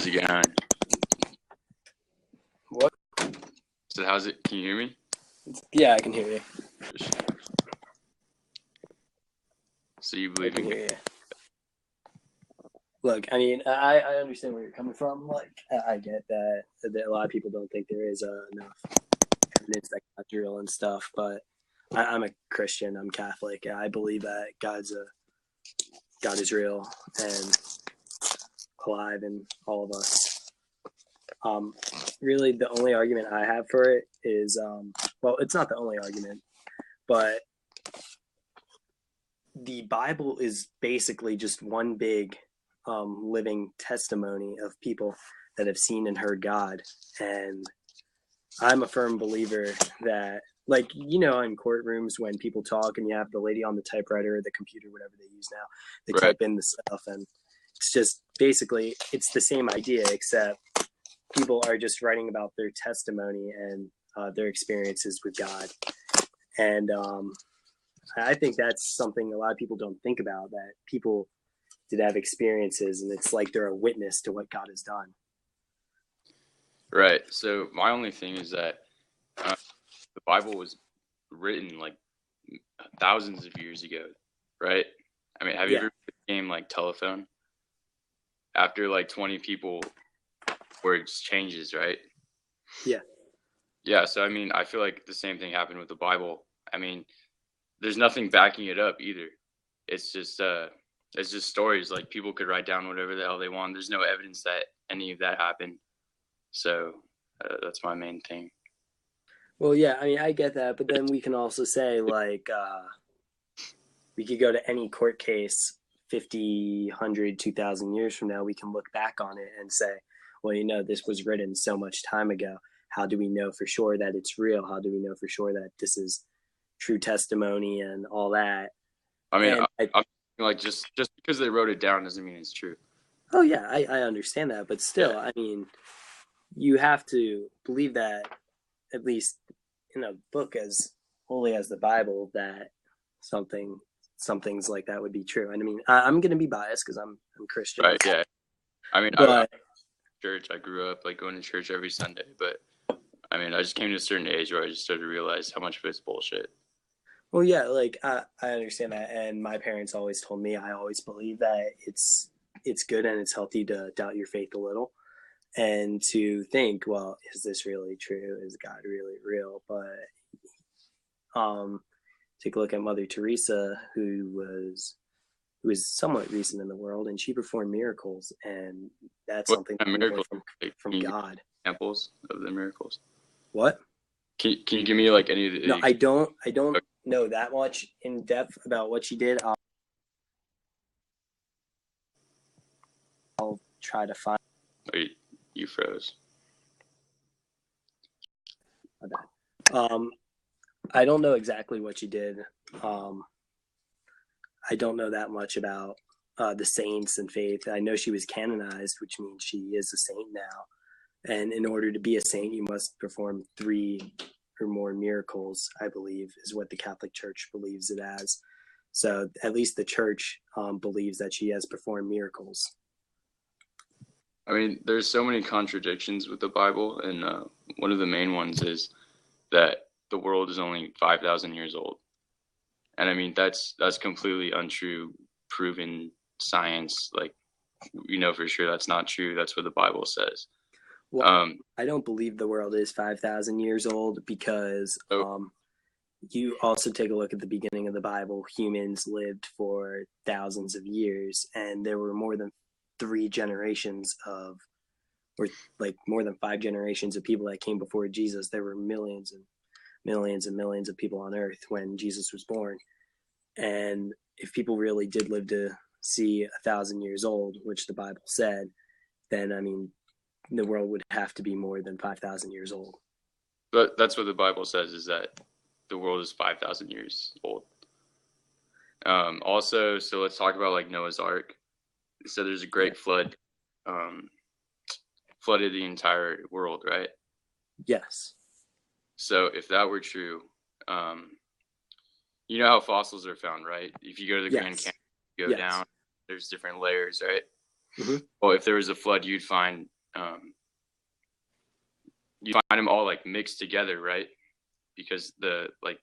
Again. What? So how's it? Can you hear me? Yeah, I can hear you. So you believe in God? Look, I mean, I understand where you're coming from. Like, I get that a lot of people don't think there is enough evidence that God's real and stuff, but I'm a Christian. I'm Catholic. I believe that God is real and alive in all of us. Really, the only argument I have for it is, well, it's not the only argument, but the Bible is basically just one big living testimony of people that have seen and heard God. And I'm a firm believer that, like, you know, in courtrooms when people talk and you have the lady on the typewriter or the computer, whatever they use now, they type in the stuff, and it's just basically, it's the same idea, except people are just writing about their testimony and their experiences with God. And I think that's something a lot of people don't think about, that people did have experiences, and it's like they're a witness to what God has done. Right. So my only thing is that the Bible was written like thousands of years ago, right? I mean, have you ever played a game like Telephone? After like 20 people, words changes, right? Yeah. Yeah. So I mean, I feel like the same thing happened with the Bible. I mean, there's nothing backing it up either. It's just stories. Like, people could write down whatever the hell they want. There's no evidence that any of that happened. So that's my main thing. Well, yeah, I mean, I get that, but then we can also say, like, we could go to any court case 50, 100, 2,000 years from now. We can look back on it and say, well, you know, this was written so much time ago. How do we know for sure that it's real? How do we know for sure that this is true testimony and all that? I mean, I'm like, just because they wrote it down doesn't mean it's true. Oh, yeah, I understand that. But still, I mean, you have to believe that, at least in a book as holy as the Bible, that somethings like that would be true. And I mean, I'm going to be biased because I'm Christian. Right, yeah. I mean, I church. I grew up like going to church every Sunday, but I mean, I just came to a certain age where I just started to realize how much of it's bullshit. Well, yeah, like I understand that, and my parents always told me, I always believe that it's good and it's healthy to doubt your faith a little, and to think, well, is this really true? Is God really real? But take a look at Mother Teresa, who was somewhat recent in the world, and she performed miracles, and that's something from God. Examples of the miracles. What? Can you give me like any of the? No, I don't know that much in depth about what she did. I'll try to find. Oh, you froze. My bad. I don't know exactly what she did. I don't know that much about the saints and faith. I know she was canonized, which means she is a saint now. And in order to be a saint, you must perform 3 or more miracles, I believe, is what the Catholic Church believes it as. So at least the Church believes that she has performed miracles. I mean, there's so many contradictions with the Bible, and one of the main ones is that the world is only 5,000 years old. And I mean, that's completely untrue, proven science. Like, you know for sure that's not true. That's what the Bible says. Well, I don't believe the world is 5,000 years old, because you also take a look at the beginning of the Bible. Humans lived for thousands of years, and there were more than 3 generations of, or like more than 5 generations of people that came before Jesus. There were millions and millions and millions of people on earth when Jesus was born. And if people really did live to see 1,000 years old, which the Bible said, then I mean, the world would have to be more than 5,000 years old. But that's what the Bible says, is that the world is 5,000 years old. Also, so let's talk about like Noah's Ark. So there's a great flood, flooded the entire world, right? Yes. So if that were true, you know how fossils are found, right? If you go to the Grand Canyon, you go down, there's different layers, right? Hmm. Well, if there was a flood, um, you'd find them all like mixed together, right? Because the like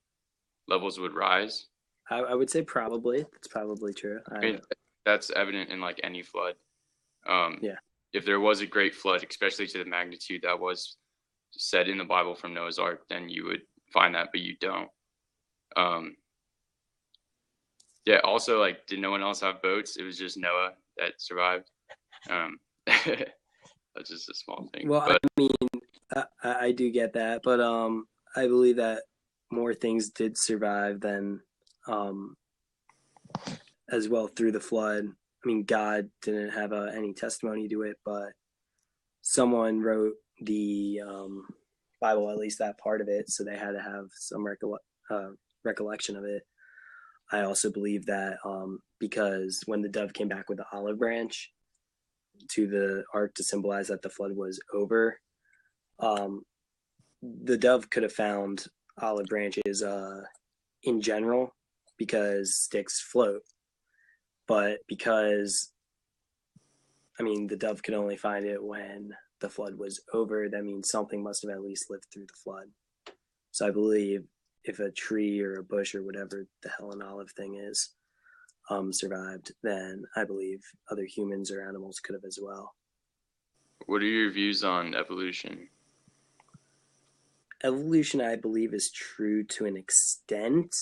levels would rise. I would say probably that's probably true. I mean, that's evident in like any flood. Um, Yeah. if there was a great flood, especially to the magnitude that was said in the Bible from Noah's Ark, then you would find that, but you don't. Um, yeah. Also, like, did no one else have boats? It was just Noah that survived. Um, that's just a small thing, Well, I but mean, I do get that, but I believe that more things did survive than um as well through the flood. I mean, God didn't have any testimony to it, but someone wrote the Bible, at least that part of it, so they had to have some recollection of it. I also believe that because when the dove came back with the olive branch to the ark to symbolize that the flood was over, um, the dove could have found olive branches in general because sticks float, but because I mean the dove could only find it when the flood was over, that means something must have at least lived through the flood. So I believe if a tree or a bush or whatever the hell an olive thing is survived, then I believe other humans or animals could have as well. what are your views on evolution? Evolution, I believe, is true to an extent,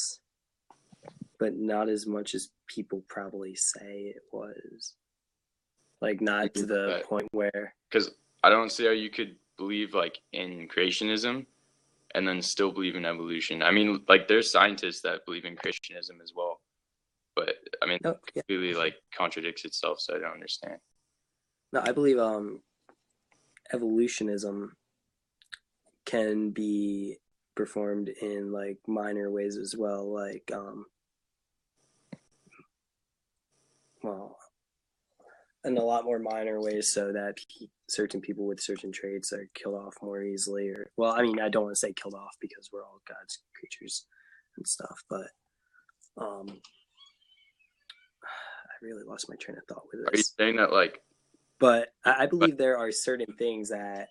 but not as much as people probably say it was. Like, not to the point where. Because I don't see how you could believe like in creationism and then still believe in evolution. I mean, like there's scientists that believe in creationism as well, but I mean, No, it yeah, completely like contradicts itself. So I don't understand. no, I believe evolutionism can be performed in like minor ways as well, like well, in a lot more minor ways, so that certain people with certain traits are killed off more easily. Or, well, I mean, I don't want to say killed off because we're all God's creatures and stuff, but um, I really lost my train of thought with Are you this. saying that like, But I believe there are certain things that.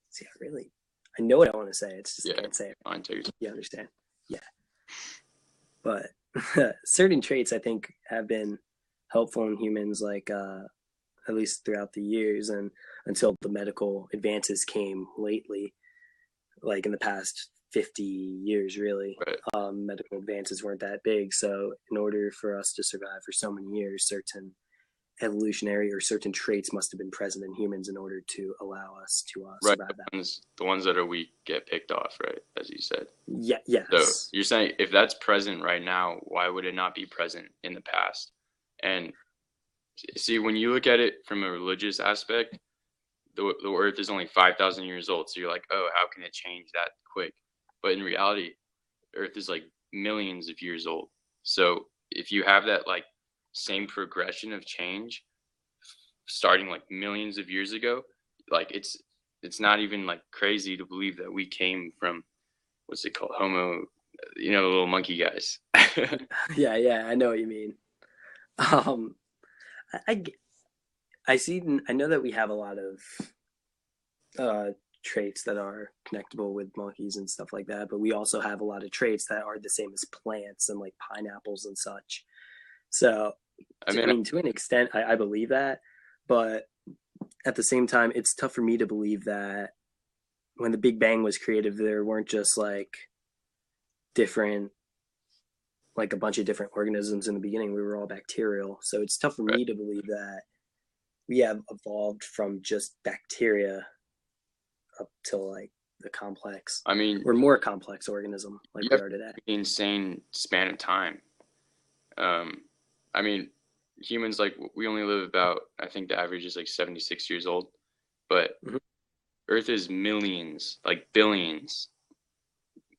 See, I know what I want to say. It's just I yeah, can't say it. fine, take your time. You understand? Yeah, but certain traits I think have been helpful in humans, like at least throughout the years, and until the medical advances came lately, like in the past 50 years, really. Right. Medical advances weren't that big, so in order for us to survive for so many years, certain evolutionary or certain traits must have been present in humans in order to allow us to Right. survive that. The ones that are weak get picked off, right? As you said. Yeah, So yes. you're saying if that's present right now, why would it not be present in the past? And see, when you look at it from a religious aspect, the Earth is only 5,000 years old. So you're like, oh, how can it change that quick? But in reality, Earth is like millions of years old. So if you have that like same progression of change starting like millions of years ago, like it's not even like crazy to believe that we came from what's it called, Homo, the little monkey guys. Yeah, yeah, I know what you mean. Um, I, I see. I know that we have a lot of uh, traits that are connectable with monkeys and stuff like that, but we also have a lot of traits that are the same as plants and like pineapples and such. So, I mean, I mean, to an extent, I believe that, but at the same time, it's tough for me to believe that when the Big Bang was created, there weren't just like different, like a bunch of different organisms in the beginning. We were all bacterial. So it's tough for right. me to believe that we have evolved from just bacteria up to like the complex I mean, or more complex organism you like we have are today. an insane span of time. Um, I mean, humans like we only live about, I think the average is like 76 years old, but Mhm. Earth is millions, like billions.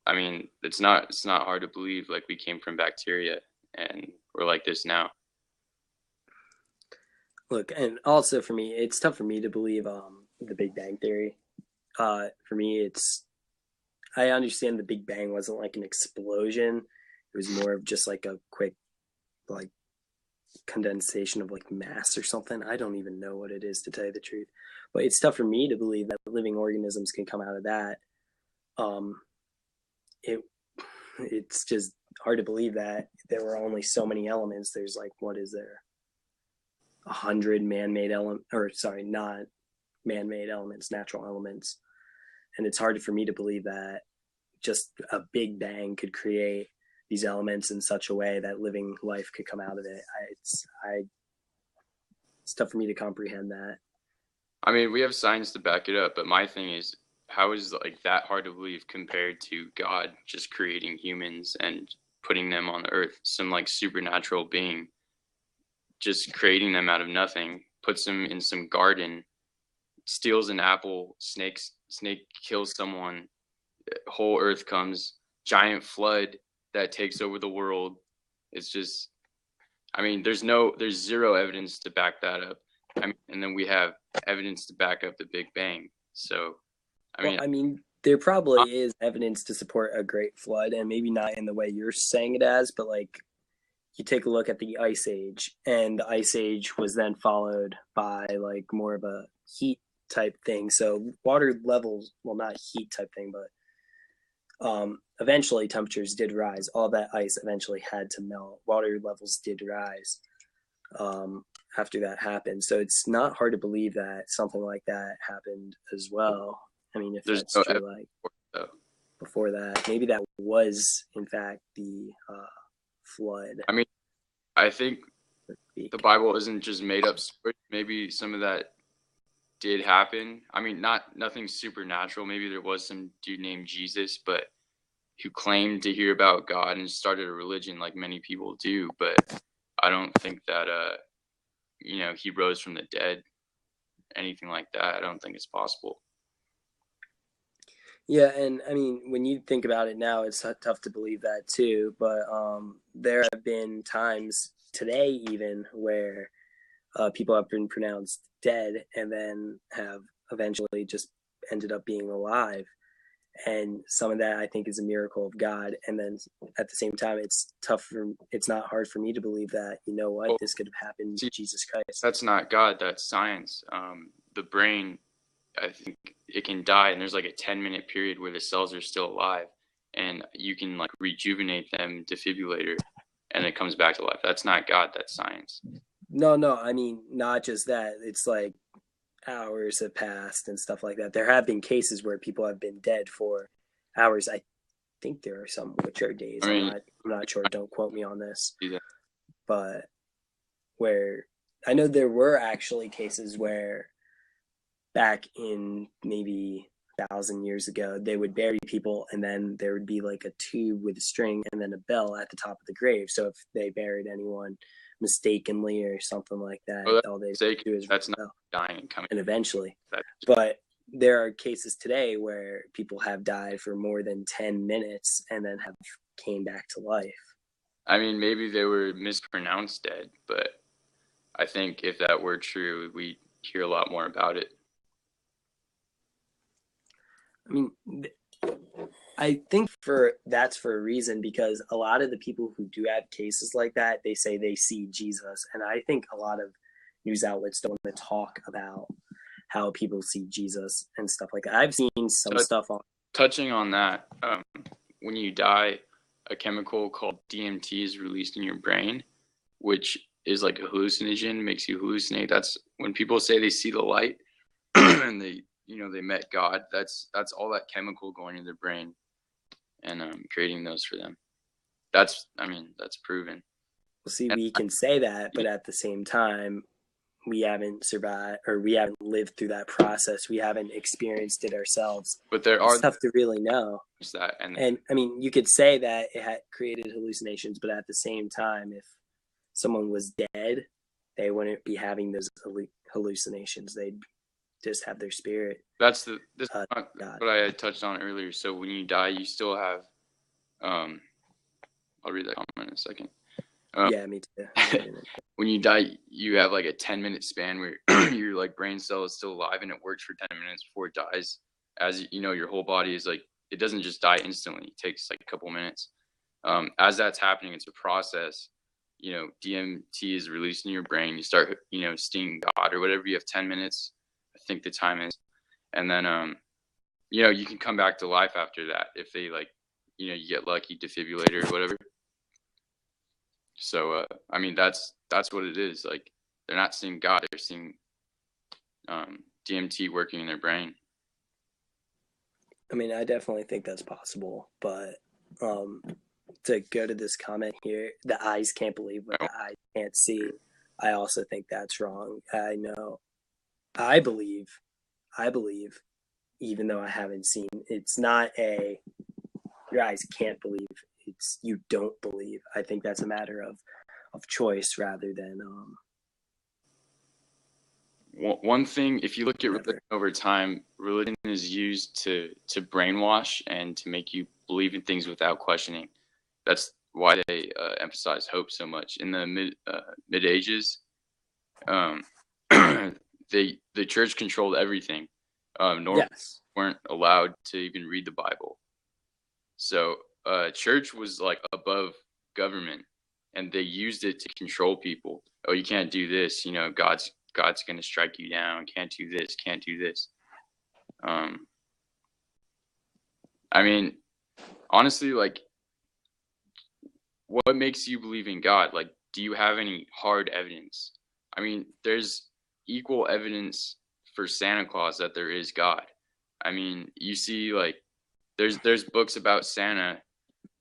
I mean, it's not hard to believe like we came from bacteria and we're like this now. Look, and also for me, it's tough for me to believe the Big Bang theory. For me, it's I understand the Big Bang wasn't like an explosion; it was more of just like a quick like condensation of like mass or something. I don't even know what it is, to tell you the truth. But it's tough for me to believe that living organisms can come out of that. Um, it it's just hard to believe that there were only so many elements. There's like, what is there? 100 man-made element, or sorry, not man-made elements, natural elements. And it's hard for me to believe that just a big bang could create these elements in such a way that living life could come out of it. It's tough for me to comprehend that. I mean, we have science to back it up, but my thing is, how is like that hard to believe compared to God just creating humans and putting them on the earth, some like supernatural being, just creating them out of nothing, puts them in some garden, steals an apple, snake kills someone, whole earth comes, giant flood that takes over the world. It's just, I mean, there's zero evidence to back that up. I mean, and then we have evidence to back up the Big Bang. So, I Well, mean, I mean, there probably is evidence to support a great flood, and maybe not in the way you're saying it as, but like you take a look at the Ice Age, and the Ice Age was then followed by like more of a heat type thing. So water levels, well, not heat type thing, but eventually temperatures did rise. All that ice eventually had to melt. Water levels did rise after that happened. So it's not hard to believe that something like that happened as well. I mean, if there's that's no true, evidence like for it, though. before that, maybe that was in fact the flood. I mean, I think the Bible isn't just made up stories. Maybe some of that did happen. I mean, nothing supernatural. Maybe there was some dude named Jesus, but who claimed to hear about God and started a religion like many people do. But I don't think that he rose from the dead, anything like that. I don't think it's possible. Yeah, and I mean, when you think about it now, it's tough to believe that too. But there have been times today, even where people have been pronounced dead and then have eventually just ended up being alive. And some of that I think is a miracle of God. And then at the same time, it's not hard for me to believe that, you know what, Well, this could have happened see, to Jesus Christ. that's not God. That's science. The brain, I think it can die, and there's like a 10-minute period where the cells are still alive, and you can like rejuvenate them, defibrillator, and it comes back to life. That's not God. That's science. No, I mean, not just that. It's like hours have passed and stuff like that. There have been cases where people have been dead for hours. I think there are some which are days. I mean, I'm not sure. Don't quote me on this. yeah. But where I know there were actually cases where back in maybe 1,000 years ago, they would bury people and then there would be like a tube with a string and then a bell at the top of the grave. So if they buried anyone mistakenly or something like that, Well, all they sake, do is that's not bell. dying and coming. And eventually, That, but there are cases today where people have died for more than 10 minutes and then have came back to life. I mean, maybe they were mispronounced dead, but I think if that were true, we'd hear a lot more about it. I mean, I think for that's for a reason, because a lot of the people who do have cases like that, they say they see Jesus, and I think a lot of news outlets don't want to talk about how people see Jesus and stuff like that. I've seen some stuff on. Touching on that, when you die, a chemical called DMT is released in your brain, which is like a hallucinogen, makes you hallucinate. That's when people say they see the light and they met God. That's all that chemical going in their brain and creating those for them. That's proven. Well, see, And we can say that, but at the same time, we haven't survived or we haven't lived through that process. We haven't experienced it ourselves. but there It's are tough to really know. that, And I mean, you could say that it had created hallucinations, but at the same time, if someone was dead, they wouldn't be having those hallucinations. They'd just have their spirit. that's God. what I had touched on earlier. So when you die, you still have. I'll read that comment in a second. Yeah, me too. When you die, you have like a 10-minute span where your like brain cell is still alive and it works for 10 minutes before it dies. As you know, your whole body is like, it doesn't just die instantly. It takes like a couple minutes. As that's happening, it's a process. DMT is released in your brain. You start, seeing God or whatever. You have 10 minutes, I think the time is. And then, you can come back to life after that if they you get lucky, defibrillator or whatever. So, that's what it is. Like, they're not seeing God, they're seeing DMT working in their brain. I mean, I definitely think that's possible, but to go to this comment here, the eyes can't believe what the eyes can't see. I also think that's wrong. I believe, even though I haven't seen, it's not your eyes can't believe. It's you don't believe. I think that's a matter of choice rather than One thing, if you look at whatever. religion over time, religion is used to brainwash and to make you believe in things without questioning. That's why they emphasize hope so much. In the mid ages, the church controlled everything. Normally Yes. weren't allowed to even read the Bible. So church was like above government, and they used it to control people. Oh, you can't do this. God's going to strike you down. Can't do this. Can't do this. I mean, honestly, like, what makes you believe in God? Like, do you have any hard evidence? I mean, there's equal evidence for Santa Claus that there is God. I mean, you see, like, there's books about Santa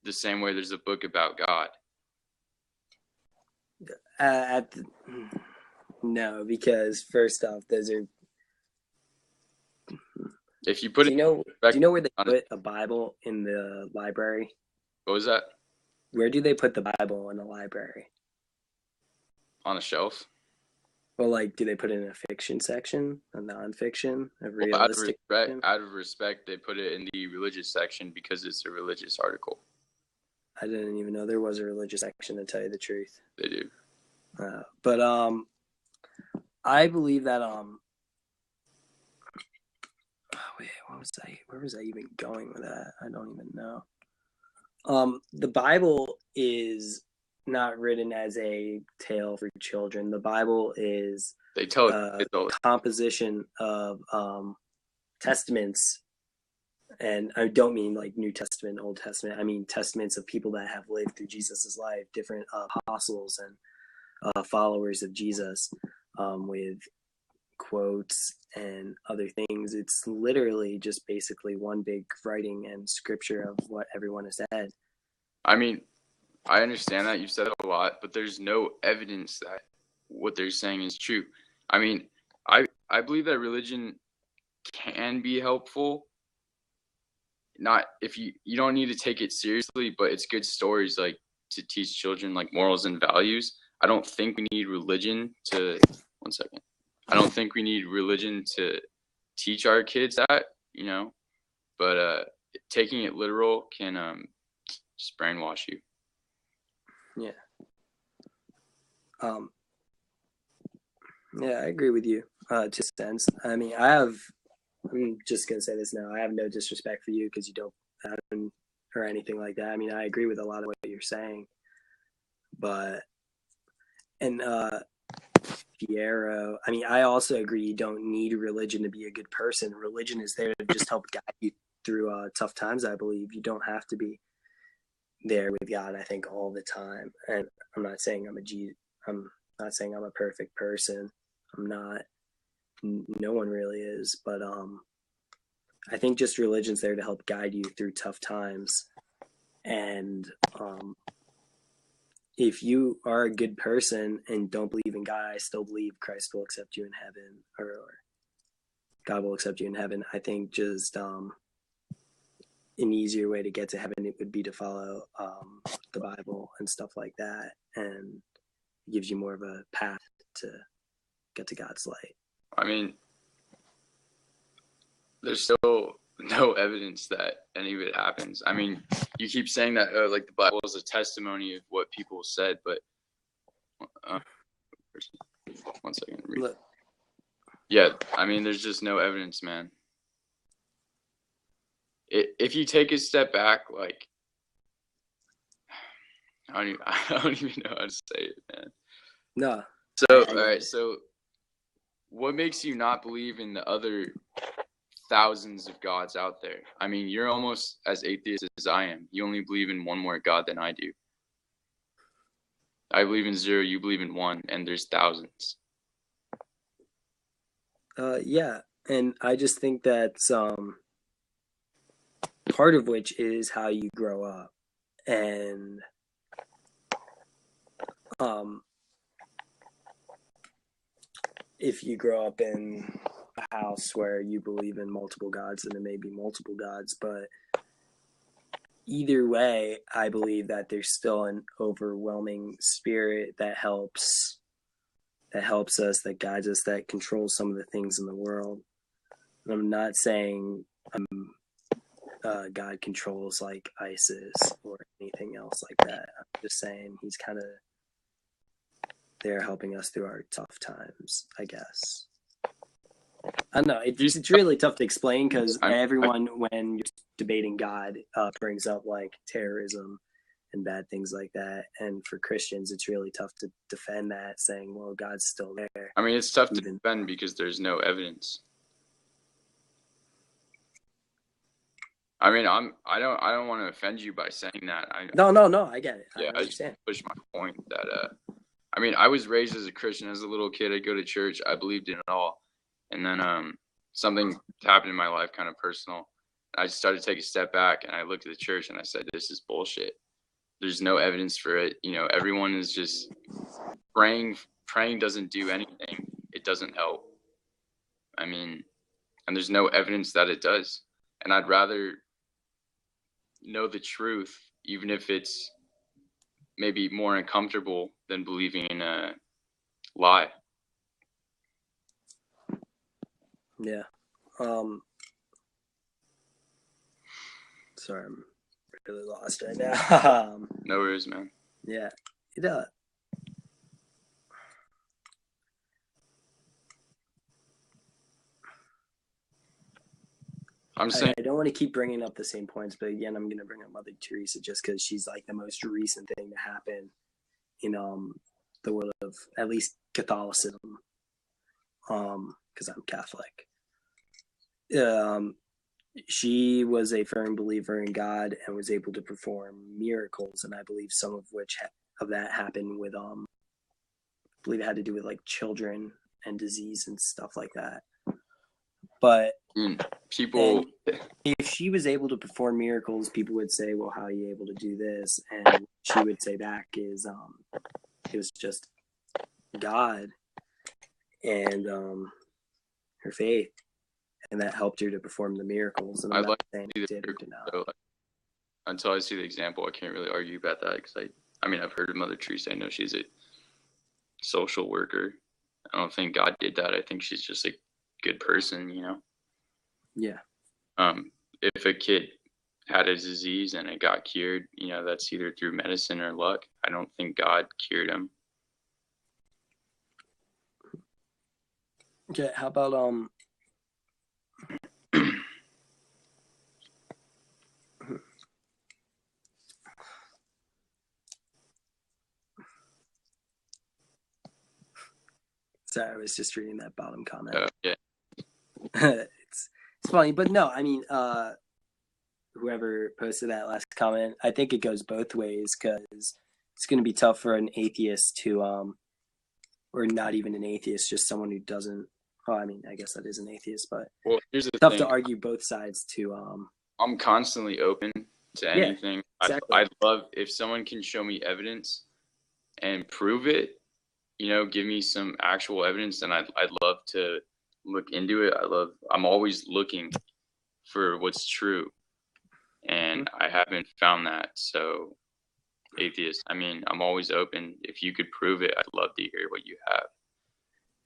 the same way there's a book about God. No, because first off, those are. If you put Do it, you know where they put a Bible in the library? what was that? Where do they put the Bible in the library? On a shelf. Well, like, do they put it in a fiction section, a nonfiction, a Well, realistic section? out of respect, they put it in the religious section because it's a religious article. I didn't even know there was a religious section, to tell you the truth. They do. But I believe that wait, where was I even going with that? I don't even know. The Bible is not written as a tale for children. The Bible is They tell a composition of testaments, and I don't mean like New Testament, Old Testament. I mean testaments of people that have lived through Jesus's life, different apostles and followers of Jesus, with quotes and other things. It's literally just basically one big writing and scripture of what everyone has said. I mean, I understand that you've said it a lot, but there's no evidence that what they're saying is true. I mean, I believe that religion can be helpful. Not if you don't need to take it seriously, but it's good stories like to teach children like morals and values. I don't think we need religion to one second. I don't think we need religion to teach our kids that, but taking it literal can just brainwash you. Yeah. Yeah, I agree with you. To a sense. I mean, I'm just gonna say this now. I have no disrespect for you because you don't have or anything like that. I mean, I agree with a lot of what you're saying, but and Piero. I mean, I also agree you don't need religion to be a good person. Religion is there to just help guide you through tough times. I believe you don't have to be there with God. I think all the time, and I'm not saying I'm not saying I'm a perfect person. I'm not. No one really is, but I think just religion's there to help guide you through tough times, and if you are a good person and don't believe in God, I still believe Christ will accept you in heaven, or God will accept you in heaven. I think just an easier way to get to heaven it would be to follow the Bible and stuff like that, and it gives you more of a path to get to God's light. I mean, there's still no evidence that any of it happens. I mean, you keep saying that like the Bible is a testimony of what people said, but one second. Look. Yeah, I mean, there's just no evidence, man. If you take a step back, like, I don't even know how to say it, man. No. So, all right. So, what makes you not believe in the other thousands of gods out there? I mean, you're almost as atheist as I am. You only believe in one more God than I do. I believe in zero. You believe in one, and there's thousands. Yeah, and I just think that's part of which is how you grow up, and if you grow up in a house where you believe in multiple gods, then it may be multiple gods, but either way, I believe that there's still an overwhelming spirit that helps us, that guides us, that controls some of the things in the world. And I'm not saying God controls like ISIS or anything else like that. I'm just saying he's kind of there helping us through our tough times, I guess. I don't know. It's really tough to explain because everyone, when you're debating God, brings up like terrorism and bad things like that. And for Christians, it's really tough to defend that, saying, well, God's still there. I mean, it's tough to defend because there's no evidence. I mean, I don't want to offend you by saying that. No, I get it. Yeah, I understand. I just push my point that I mean, I was raised as a Christian as a little kid. I'd go to church. I believed in it all. And then something happened in my life, kind of personal. I started to take a step back, and I looked at the church, and I said, this is bullshit. There's no evidence for it. You know, everyone is just praying. Praying doesn't do anything. It doesn't help. I mean, and there's no evidence that it does. And I'd rather know the truth, even if it's maybe more uncomfortable than believing in a lie. Yeah. Sorry, I'm really lost right now. No worries, man. Yeah. I'm saying I don't want to keep bringing up the same points, but again, I'm going to bring up Mother Teresa just because she's like the most recent thing to happen in the world of at least Catholicism, because I'm Catholic. She was a firm believer in God and was able to perform miracles, and I believe some of which of that happened with I believe it had to do with like children and disease and stuff like that. But people, if she was able to perform miracles, people would say, well, how are you able to do this? And she would say back is it was just God and her faith, and that helped her to perform the miracles. And I'm not saying it did or did not. Until I see the example, I can't really argue about that because I mean, I've heard of Mother Teresa. I know she's a social worker. I don't think God did that. I think she's just a good person, you know? Yeah. If a kid had a disease and it got cured, you know, that's either through medicine or luck. I don't think God cured him. Okay, how about sorry, I was just reading that bottom comment. Yeah. It's funny, but no, I mean, whoever posted that last comment, I think it goes both ways because it's going to be tough for an atheist to, or not even an atheist, just someone who doesn't. Oh, I mean, I guess that is an atheist, but well, here's the tough thing. to argue both sides to. I'm constantly open to anything. Yeah, exactly. I'd love if someone can show me evidence and prove it. You know, give me some actual evidence, and I'd love to look into it. I'm always looking for what's true, and I haven't found that. So, atheist. I mean, I'm always open. If you could prove it, I'd love to hear what you have.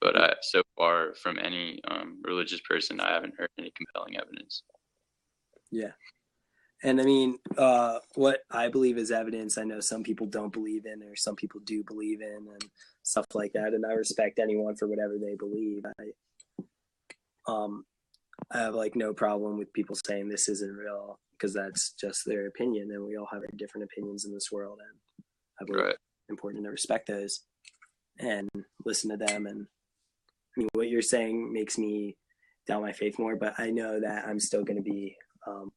But so far, from any religious person, I haven't heard any compelling evidence. Yeah. And I mean, what I believe is evidence, I know some people don't believe in, or some people do believe in, and stuff like that. And I respect anyone for whatever they believe. I have like no problem with people saying this isn't real because that's just their opinion, and we all have different opinions in this world. And I believe Right. it's important to respect those and listen to them. And I mean, what you're saying makes me doubt my faith more, but I know that I'm still going to be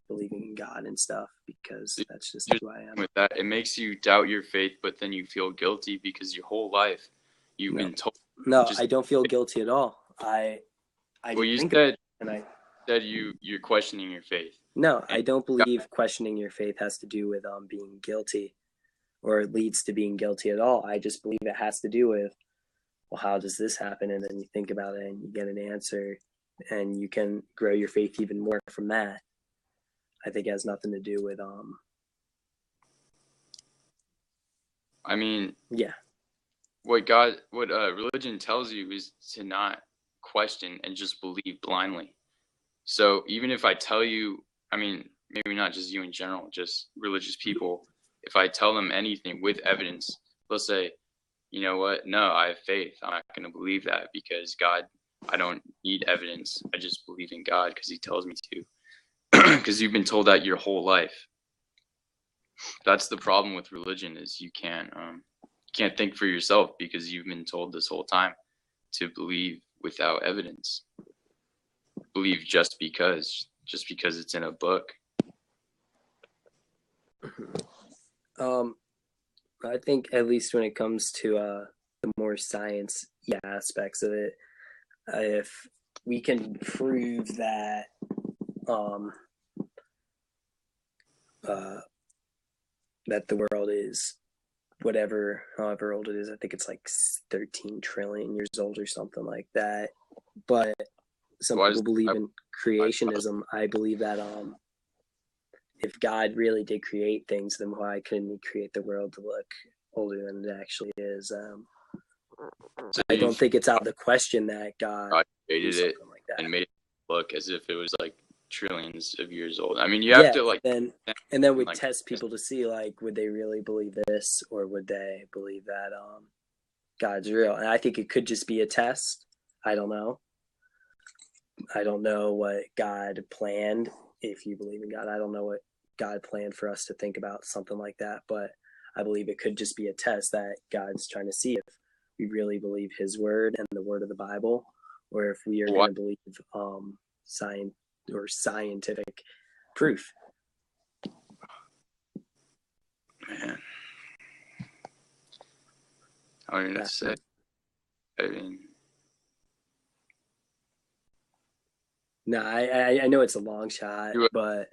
believing in God and stuff because that's just Just who I am. with that, it makes you doubt your faith, but then you feel guilty because your whole life you've No, been told no, just. I don't feel guilty at all. I Well, just you think about said it, and I that you're questioning your faith, no, and I don't God, believe questioning your faith has to do with being guilty or it leads to being guilty at all. I just believe it has to do with, well, how does this happen? And then you think about it and you get an answer and you can grow your faith even more from that. I think it has nothing to do with I mean, yeah. what religion tells you is to not question and just believe blindly. So even if I tell you, I mean, maybe not just you in general, just religious people, if I tell them anything with evidence, they'll say, you know what? No, I have faith. I'm not going to believe that because God, I don't need evidence. I just believe in God because he tells me to. Because you've been told that your whole life. That's the problem with religion is you can't think for yourself because you've been told this whole time to believe without evidence. Believe just because it's in a book. Um, I think at least when it comes to the more science aspects of it, if we can prove that um, uh, that the world is whatever, however old it is, I think it's like 13 trillion years old or something like that. But some Why people does believe in I, creationism. I believe that if God really did create things, then why couldn't he create the world to look older than it actually is? so I you don't feel think it's out of the question that God God would do created it something like that. and made it look as if it was like trillions of years old? I mean, you have Yeah, to like and then would like test people to see like would they really believe this or would they believe that God's real? And I think it could just be a test. I don't know. I don't know what God planned. If you believe in God, I don't know what God planned for us to think about something like that. But I believe it could just be a test that God's trying to see if we really believe His word and the word of the Bible, or if we are going why, to believe science or scientific proof. man. I don't even know what to say. I mean, No, I know it's a long shot, but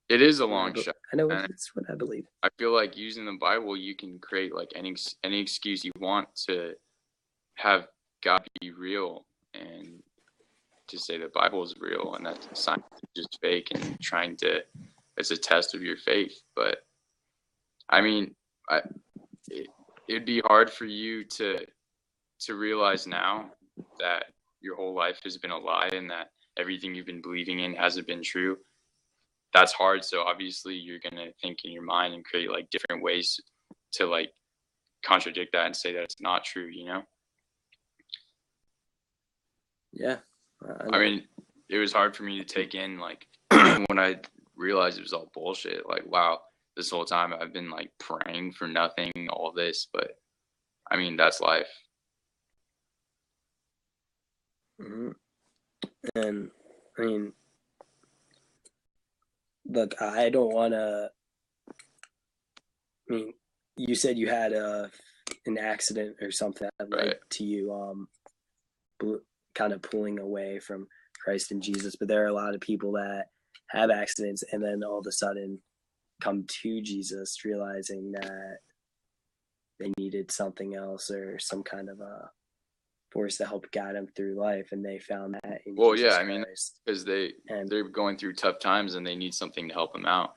it is a I, long shot, I know and it's what I believe. I feel like using the Bible, you can create like any excuse you want to have God be real and to say the Bible is real and that science is just fake and trying to it's a test of your faith. But I mean, it'd be hard for you to realize now that your whole life has been a lie and that everything you've been believing in hasn't been true. That's hard. So obviously you're gonna think in your mind and create like different ways to like contradict that and say that it's not true, you know? Yeah, I mean, it was hard for me to take in like when I realized it was all bullshit. Like, wow, this whole time I've been like praying for nothing, all this, but I mean, that's life. mm-hmm. And I mean, look, I don't want to. I mean, you said you had an accident or something that led Right. to you kind of pulling away from Christ and Jesus, but there are a lot of people that have accidents and then all of a sudden come to Jesus realizing that they needed something else or some kind of a force to help guide them through life, and they found that in Well, yeah, Jesus I mean, Christ. because And they're going through tough times and they need something to help them out.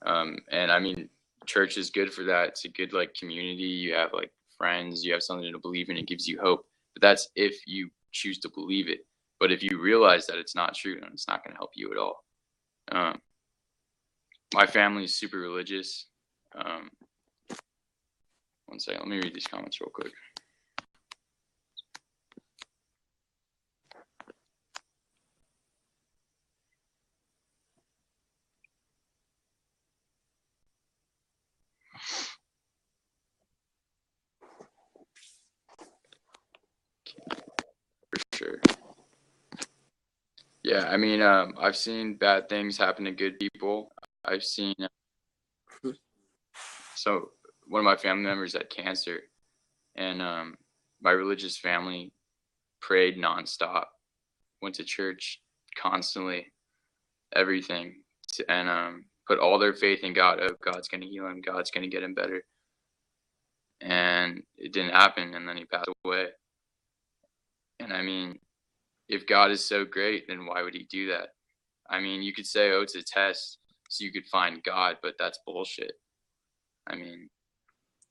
And I mean, church is good for that. It's a good like community. You have like friends. You have something to believe in. It gives you hope. But that's if you choose to believe it. But if you realize that it's not true, then it's not going to help you at all. Um, my family is super religious. Um, one second, let me read these comments real quick. Yeah, I mean, I've seen bad things happen to good people. I've seen so one of my family members had cancer, and my religious family prayed nonstop, went to church constantly, everything, and put all their faith in God. Oh, God's gonna heal him. God's gonna get him better. And it didn't happen, and then he passed away. And I mean, if God is so great, then why would he do that? I mean, you could say, oh, it's a test so you could find God, but that's bullshit. I mean,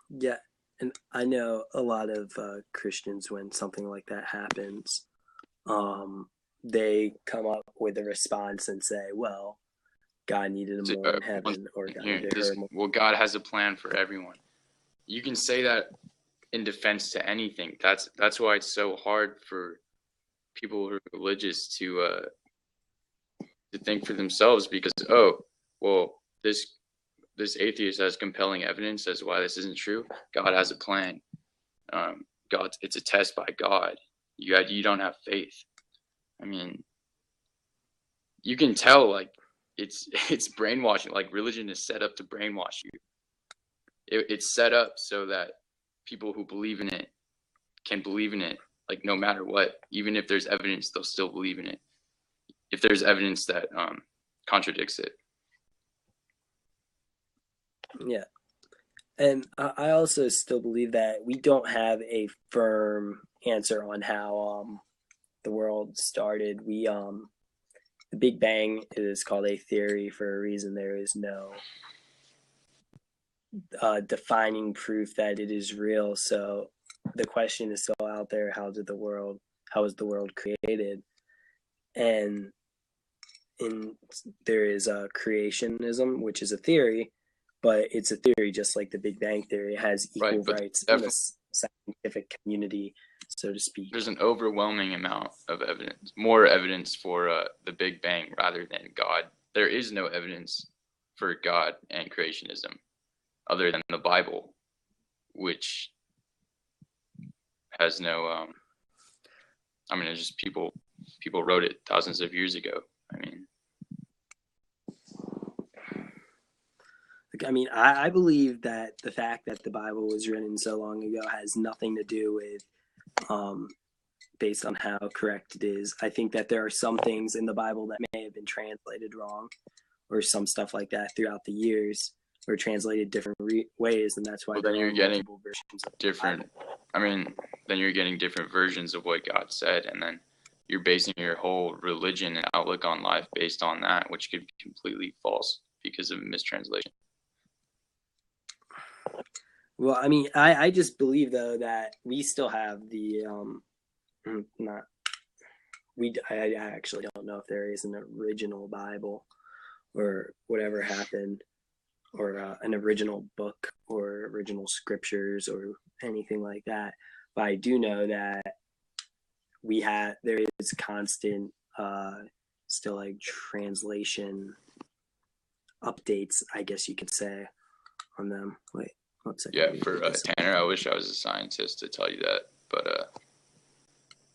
Yeah, and I know a lot of Christians when something like that happens, they come up with a response and say, "Well, God needed him more in heaven, or God needed her more." well, God has a plan for everyone. You can say that in defense to anything. That's why it's so hard for people who are religious to think for themselves because well this atheist has compelling evidence as to why this isn't true. God has a plan. God, it's a test by God. You don't have faith. I mean, you can tell like it's brainwashing. Like religion is set up to brainwash you. It's set up so that people who believe in it can believe in it like no matter what. Even if there's evidence, they'll still believe in it. If there's evidence that contradicts it. Yeah, and I also still believe that we don't have a firm answer on how the world started. We The Big Bang is called a theory for a reason. There is no defining proof that it is real. So the question is still out there: how was the world created? And in there is creationism, which is a theory, but it's a theory just like the Big Bang theory. It has equal Right, but rights in the scientific community, so to speak. there's an overwhelming amount of evidence, more evidence for the Big Bang rather than God. There is no evidence for God and creationism other than the Bible, which has no. I mean, it's just people wrote it thousands of years ago. I mean, I mean, I believe that the fact that the Bible was written so long ago has nothing to do with um, based on how correct it is. I think that there are some things in the Bible that may have been translated wrong, or some stuff like that throughout the years, or translated different ways, and that's why well, there then are you're getting multiple versions of the different. Bible. I mean, then you're getting different versions of what God said, and then you're basing your whole religion and outlook on life based on that, which could be completely false because of mistranslation. Well, I mean, I just believe though that we still have the not we I actually don't know if there is an original Bible or whatever happened, or an original book or original scriptures or anything like that. But I do know that there is constant still like translation updates, I guess you could say, on them. Wait, one second. Yeah, for Tanner, I wish I was a scientist to tell you that, but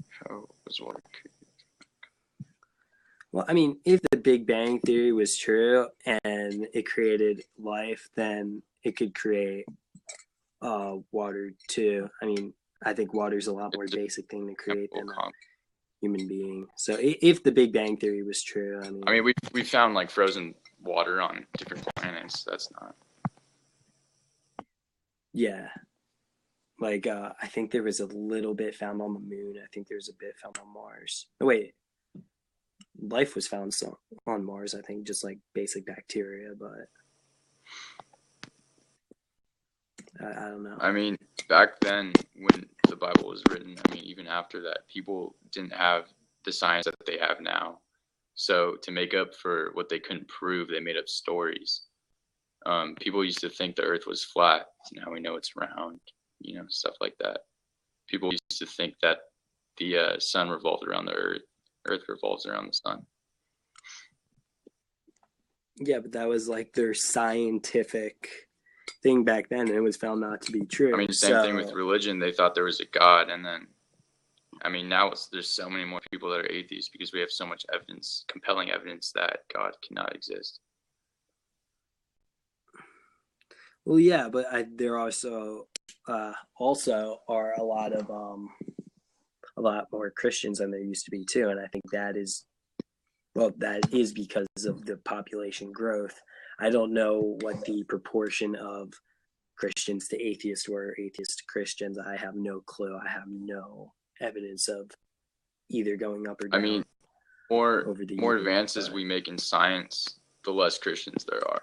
how was water created? Well, I mean, if the Big Bang Theory was true and it created life, then it could create water too. I mean, I think water's a lot more basic thing to create than a human being. So if the Big Bang Theory was true, I mean, we found like frozen water on different planets. That's not. Yeah, like I think there was a little bit found on the moon. I think there's a bit found on Mars. Oh, wait, life was found on Mars. I think just like basic bacteria, but I don't know. I mean, back then when the Bible was written, I mean, even after that, people didn't have the science that they have now. So to make up for what they couldn't prove, they made up stories. People used to think the Earth was flat. Now we know it's round. You know, stuff like that. People used to think that the sun revolved around the Earth. Earth revolves around the sun. Yeah, but that was like their scientific thing back then, and it was found not to be true. I mean, same thing with religion. They thought there was a God, and then I mean, now there's so many more people that are atheists because we have so much evidence, compelling evidence that God cannot exist. Well, yeah, but there also are a lot more Christians than there used to be too, and I think that is because of the population growth. I don't know what the proportion of Christians to atheists were, atheists to Christians. I have no clue. I have no evidence of either going up or I down mean, over the more years. advances we make in science, the less Christians there are.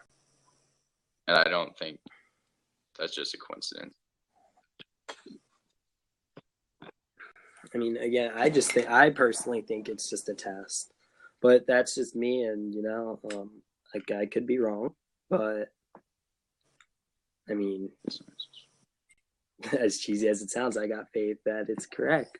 And I don't think that's just a coincidence. I mean, again, I personally think it's just a test, but that's just me, and like I could be wrong, but I mean, as cheesy as it sounds, I got faith that it's correct.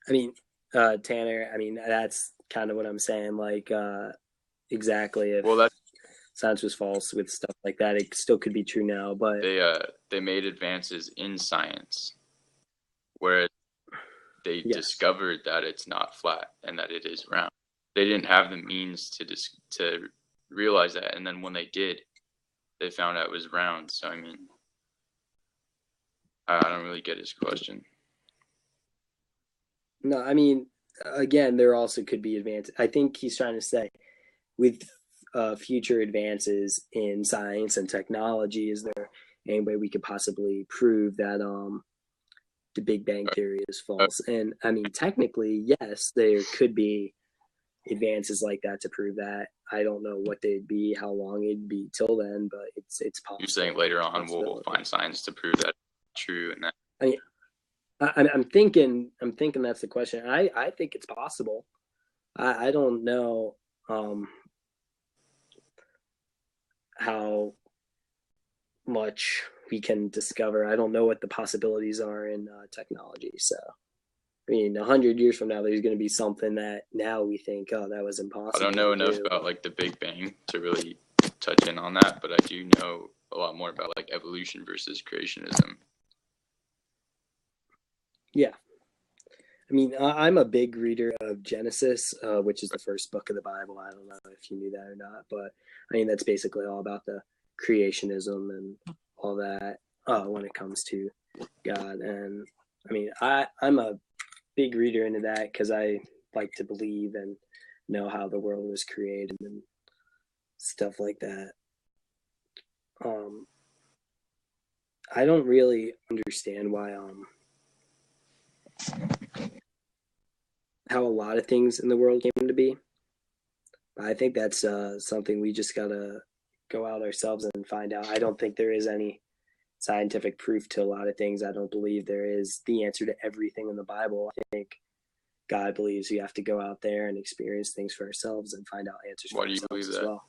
I mean, Tanner, I mean, that's kind of what I'm saying. Like, exactly. If science was false with stuff like that, it still could be true now. But they made advances in science where they discovered that it's not flat and that it is round. They didn't have the means to realize that, and then when they did, they found out it was round. So I mean, I don't really get his question. No, I mean, again, there also could be advances. I think he's trying to say with future advances in science and technology, is there any way we could possibly prove that the Big Bang Theory is false? And I mean, technically, yes, there could be advances like that to prove that. I don't know what they'd be, how long it'd be till then, but it's possible. You're saying later on we'll find science to prove that true, and that. I mean, I'm thinking that's the question. I think it's possible. I don't know how much we can discover. I don't know what the possibilities are in technology. So, I mean, 100 years from now, there's going to be something that now we think, oh, that was impossible. I don't know enough about like the Big Bang to really touch in on that, but I do know a lot more about like evolution versus creationism. Yeah. I mean, I'm a big reader of Genesis, which is the first book of the Bible. I don't know if you knew that or not, but I mean, that's basically all about the creationism and all that when it comes to God. And I mean, I'm a big reader into that because I like to believe and know how the world was created and stuff like that. I don't really understand why how a lot of things in the world came to be. I think that's something we just gotta go out ourselves and find out. I don't think there is any scientific proof to a lot of things. I don't believe there is the answer to everything in the Bible. I think God believes we have to go out there and experience things for ourselves and find out answers for ourselves as well.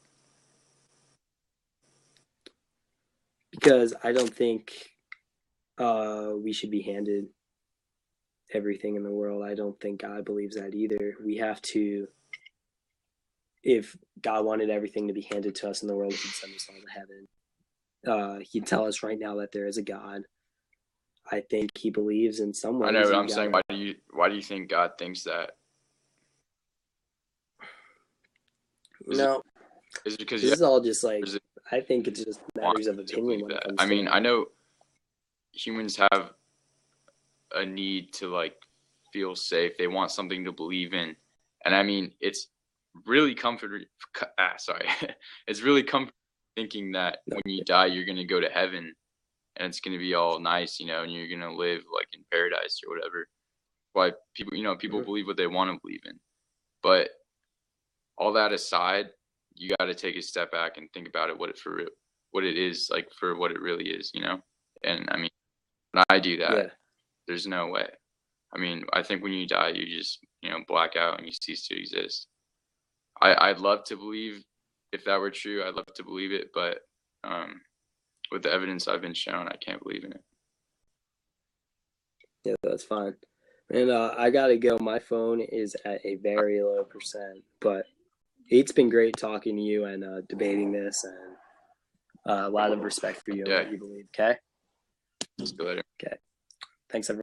Because I don't think we should be handed everything in the world. I don't think God believes that either. We have to, if God wanted everything to be handed to us in the world, he'd send us all to heaven. He'd tell us right now that there is a God. I think he believes in some ways. I know, but I'm saying, why do you think God thinks that? No, is it because this is all just like, I think it's just matters of opinion when it comes to I mean, I know humans have a need to like feel safe. They want something to believe in, and I mean, it's really comforting. It's really comforting thinking that when you die, you're gonna go to heaven, and it's gonna be all nice, you know, and you're gonna live like in paradise or whatever. Why people believe what they want to believe in, but all that aside, you got to take a step back and think about it, what it is, like for what it really is, you know. And I mean, when I do that, there's no way. I mean, I think when you die, you just, black out and you cease to exist. I'd love to believe, if that were true, I'd love to believe it, but with the evidence I've been shown, I can't believe in it. Yeah, that's fine. And I gotta go. My phone is at a very low %, but it's been great talking to you and debating this, and a lot of respect for you and Yeah. what you believe. Okay. See you later. Okay. Thanks, everyone.